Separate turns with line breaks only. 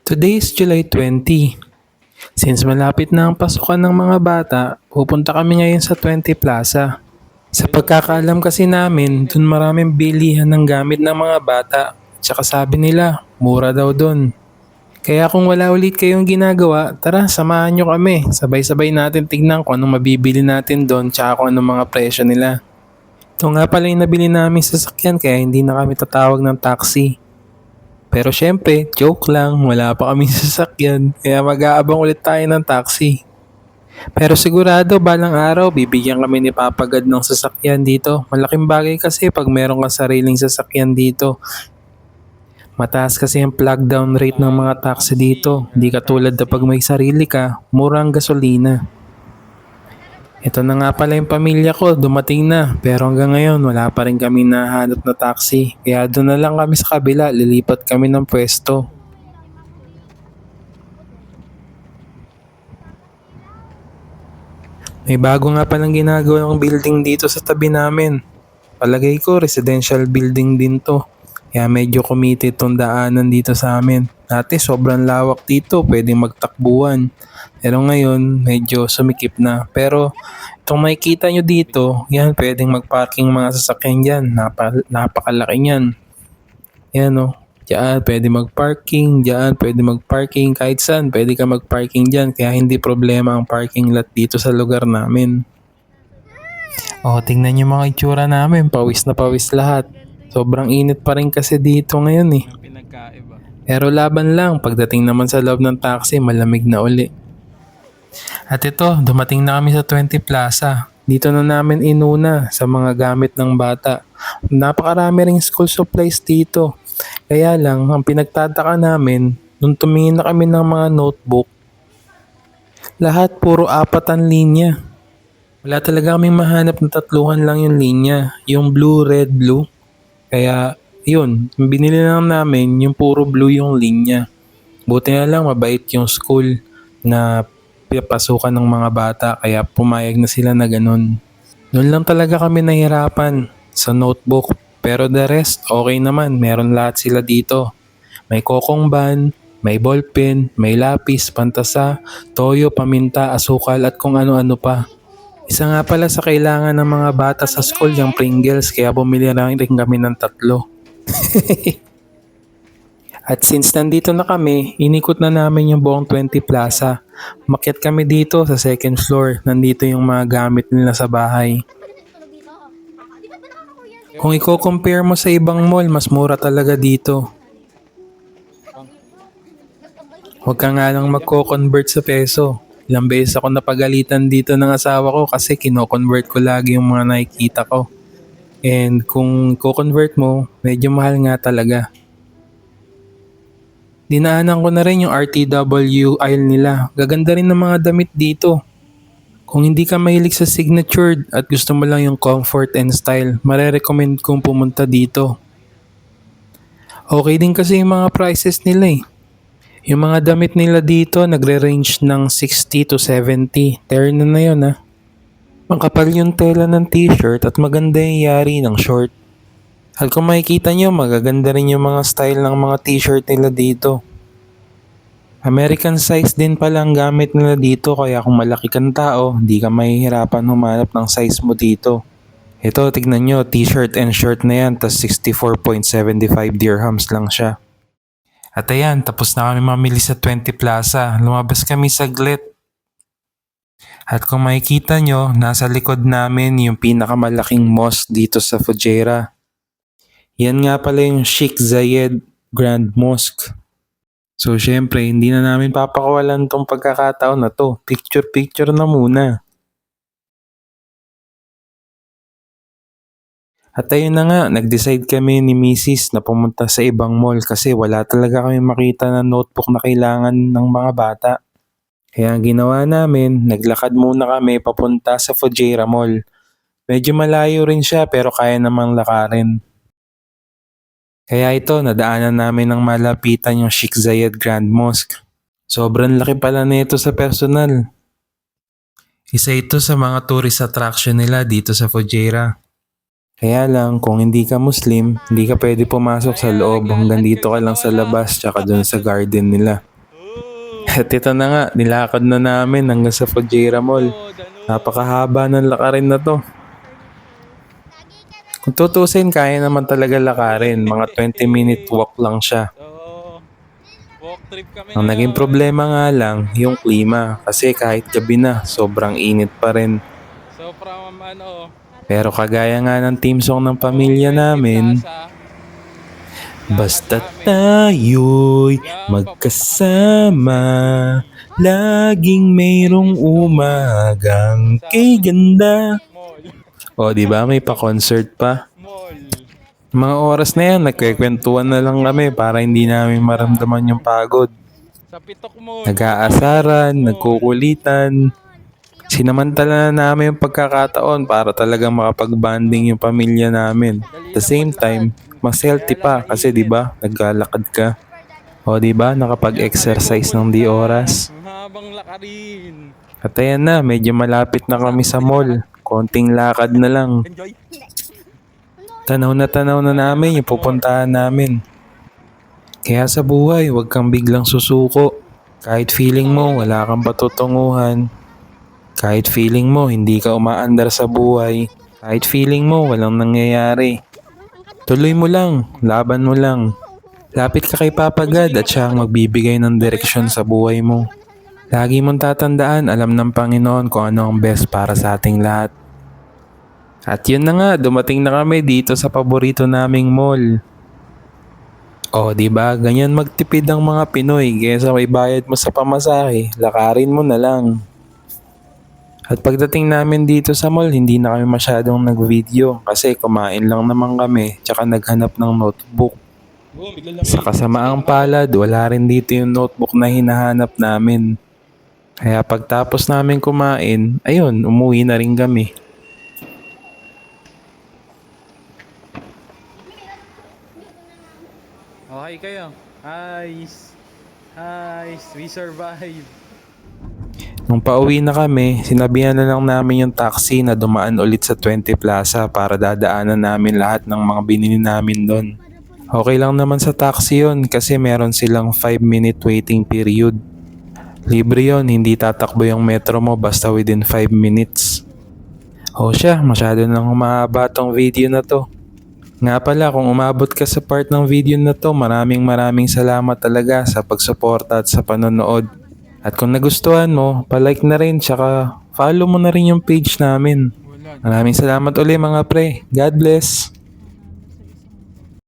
Today is July 20. Since malapit na ang pasukan ng mga bata, pupunta kami ngayon sa 20 Plaza. Sa pagkakaalam kasi namin, dun maraming bilihan ng gamit ng mga bata. Tsaka sabi nila, mura daw dun. Kaya kung wala ulit kayong ginagawa, tara samahan nyo kami. Sabay-sabay natin tignan kung anong mabibili natin doon tsaka kung anong mga presyo nila. Ito nga pala yung nabili namin sa sasakyan kaya hindi na kami tatawag ng taxi. Pero syempre, joke lang, wala pa kami sasakyan, kaya mag-aabang ulit tayo ng taxi. Pero sigurado, balang araw, bibigyan kami ni Papa God ng sasakyan dito. Malaking bagay kasi pag meron kang sariling sasakyan dito. Mataas kasi ang plug down rate ng mga taxi dito. Hindi katulad na pag may sarili ka, mura ang gasolina. Ito na nga pala yung pamilya ko, dumating na. Pero hanggang ngayon, wala pa rin kami nahanap na taxi. Kaya doon na lang kami sa kabila, lilipat kami ng pwesto. May bago nga palang ginagawang building dito sa tabi namin. Palagay ko, residential building din to. Kaya medyo committed tong daanan dito sa amin. Dati sobrang lawak dito, pwedeng magtakbuhan. Pero ngayon, medyo sumikip na. Pero itong makikita nyo dito, yan, pwedeng magparking mga sasakyan dyan. Napakalaki niyan. Yan o. Diyan, pwede magparking. Diyan, pwede magparking. Kahit saan, pwede ka magparking dyan. Kaya hindi problema ang parking lot dito sa lugar namin. Oh, tingnan nyo mga itsura namin. Pawis na pawis lahat. Sobrang init pa rin kasi dito ngayon eh. Pero laban lang, pagdating naman sa loob ng taxi, malamig na uli. At ito, dumating na kami sa 20 Plaza. Dito na namin inuna sa mga gamit ng bata. Napakarami ring school supplies dito. Kaya lang, ang pinagtataka namin, nung tumingin na kami ng mga notebook, lahat puro 4 linya. Wala talaga kaming mahanap na 3 lang yung linya. Yung blue, red, blue. Kaya, yun, binili lang namin yung puro blue yung linya. Buti na lang mabait yung school na pinapasukan ng mga bata kaya pumayag na sila na ganun. Noon lang talaga kami nahirapan sa notebook pero the rest okay naman, meron lahat sila dito. May kokong ban, may ballpen, may lapis, pantasa, toyo, paminta, asukal at kung ano-ano pa. Isa nga pala sa kailangan ng mga bata sa school yung Pringles kaya bumili lang rin kami ng 3. At since nandito na kami, inikot na namin yung buong 20 Plaza. Makyat kami dito sa second floor. Nandito yung mga gamit nila sa bahay. Kung i-compare mo sa ibang mall, mas mura talaga dito. Huwag ka nga lang magko-convert sa peso. Ilang beses ako napagalitan dito ng asawa ko kasi kino-convert ko lagi yung mga nakikita ko. And kung ko-convert mo, medyo mahal nga talaga. Dinaanan ko na rin yung RTW aisle nila. Gaganda rin ng mga damit dito. Kung hindi ka mahilig sa signature at gusto mo lang yung comfort and style, marerecommend kong pumunta dito. Okay din kasi yung mga prices nila eh. Yung mga damit nila dito nagre-range ng 60 to 70. Terno na yun ah. Makapal yung tela ng t-shirt at maganda yung yari ng short. At kung makikita nyo, magaganda rin yung mga style ng mga t-shirt nila dito. American size din pala ang gamit nila dito kaya kung malaki kang tao, hindi ka mahihirapan humanap ng size mo dito. Ito, tignan nyo, t-shirt and shirt na yan, tas 64.75 dirhams lang siya. At ayan, tapos na kami mamili sa 20 Plaza. Lumabas kami saglit. At kung makikita nyo, nasa likod namin yung pinakamalaking mosque dito sa Fujairah. Yan nga pala yung Sheikh Zayed Grand Mosque. So syempre, hindi na namin papakawalan tong pagkakataon na to. Picture-picture na muna. At ayun na nga, nag-decide kami ni Mrs. na pumunta sa ibang mall kasi wala talaga kami makita na notebook na kailangan ng mga bata. Kaya ang ginawa namin, naglakad muna kami papunta sa Fujairah Mall. Medyo malayo rin siya pero kaya namang lakarin. Kaya ito, nadaanan namin ng malapitan yung Sheikh Zayed Grand Mosque. Sobrang laki pala nito sa personal. Isa ito sa mga tourist attraction nila dito sa Fujairah. Kaya lang, kung hindi ka Muslim, hindi ka pwede pumasok sa loob hanggang dito ka lang sa labas tsaka dun sa garden nila. At ito na nga, nilakad na namin hanggang sa Fujairah Mall. Napakahaba ng lakarin na to. Kung tutusin, kaya naman talaga lakarin. Mga 20-minute walk lang siya.
So, walk trip kami
Ang naging problema nga lang, yung klima. Kasi kahit gabi na, sobrang init pa rin.
So from
Pero kagaya nga ng team song ng pamilya namin, basta tayo'y magkasama, laging mayroong umagang kay ganda. O, di ba may pa-concert pa? Mga oras na yan, nagkikwentuhan na lang kami para hindi namin maramdaman yung pagod.
Sa Pitok Mall.
Nag-aasaran, nagkukulitan. Sinamantala na namin yung pagkakataon para talagang makapag-banding yung pamilya namin. At the same time, mas healthy pa kasi di ba naglalakad ka. O di ba nakapag-exercise ng di oras.
Habang lakarin.
At ayan na, medyo malapit na kami sa mall. Konting lakad na lang.
Enjoy.
Tanaw na namin yung pupuntahan namin. Kaya sa buhay, huwag kang biglang susuko. Kahit feeling mo wala kang patutunguhan. Kahit feeling mo hindi ka umaandar sa buhay. Kahit feeling mo walang nangyayari. Tuloy mo lang, laban mo lang. Lapit ka kay Papa God at siya ang magbibigay ng direksyon sa buhay mo. Lagi mong tatandaan, alam ng Panginoon kung ano ang best para sa ating lahat. At yun na nga, dumating na kami dito sa paborito naming mall. O, di ba? Ganyan magtipid ang mga Pinoy. Kaysa may bayad mo sa pamasahe, lakarin mo na lang. At pagdating namin dito sa mall, hindi na kami masyadong nag-video kasi kumain lang naman kami tsaka naghanap ng notebook. Sa kasamaang palad, wala rin dito yung notebook na hinahanap namin. Kaya pagtapos namin kumain, ayun, umuwi na rin kami.
Okay kayo. Nice. Nice. We survived.
Nung pauwi na kami, sinabihan na lang namin yung taxi na dumaan ulit sa 20 Plaza para dadaanan namin lahat ng mga binili namin doon. Okay lang naman sa taxi yun kasi meron silang 5-minute waiting period. Libre yun, hindi tatakbo yung metro mo basta within 5 minutes. O siya, masyado nang humahaba tong video na to. Nga pala, kung umabot ka sa part ng video na to, maraming salamat talaga sa pagsuporta at sa panonood. At kung nagustuhan mo, palike na rin tsaka follow mo na rin yung page namin. Maraming salamat ulit mga pre. God bless!